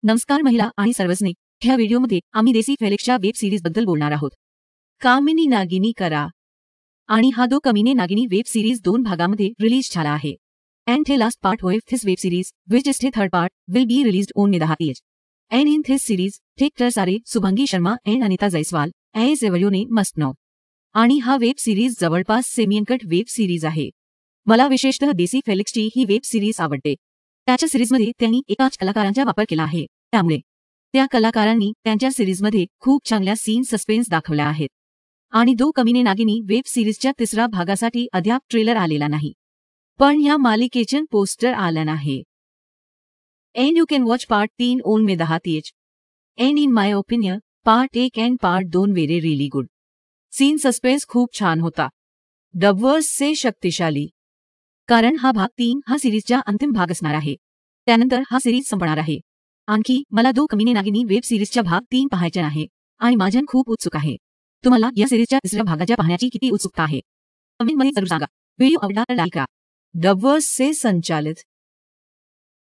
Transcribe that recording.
नमस्कार महिला आणि सर्वजणे, ह्या व्हिडिओमध्ये आम्ही देसी फेलिक्सच्या वेब सिरीज बद्दल बोलणार आहोत. कामिनी नागिनी करा आणि हा दो कमीने नागिनी वेब सिरीज 2 भागामध्ये रिलीज झाला आहे. And the last part of this web series, which is the third part, will be released on May 10th. And in this series, characters are Subhangi Sharma and Anita Jaiswal, as everyone must know. आणि हा web series जवळपास सेमीअनकट web series आहे. मला विशेषतः देसी फेलिक्सची ही web series आवडते. त्याच्या सिरीजमध्ये त्यांनी एकाच कलाकारांचा वापर केला आहे, त्यामुळे त्या कलाकारांनी त्यांच्या सिरीजमध्ये खूप चांगल्या सीन सस्पेन्स दाखवल्या आहेत. आणि दो कमीने नागिनी वेब सिरीजच्या तिसऱ्या भागासाठी अद्याप ट्रेलर आलेला नाही, पण या मालिकेचे पोस्टर आलं आहे. And you can watch part 3 on May 10th. And in my opinion, part 1 and part 2 very really good. Scene suspense खूप छान होता. डबवर्स से शक्तिशाली. कारण हा भाग 3 हा सिरीजचा अंतिम भाग असणार आहे. त्यानंतर हा सिरीज संपणार आहे. आणखी मला दो कमीने नागिनी वेब सिरीजचा भाग 3 पाहायचा आहे आणि माझ्या खूप उत्सुक आहे. तुम्हाला या सिरीजच्या तिसऱ्या भागाच्या पाहण्याची किती उत्सुकता आहे? कमेंटमध्ये जरूर सांगा. व्हिडिओ आवडला तर लाईक करा. डबवर्स से संचालित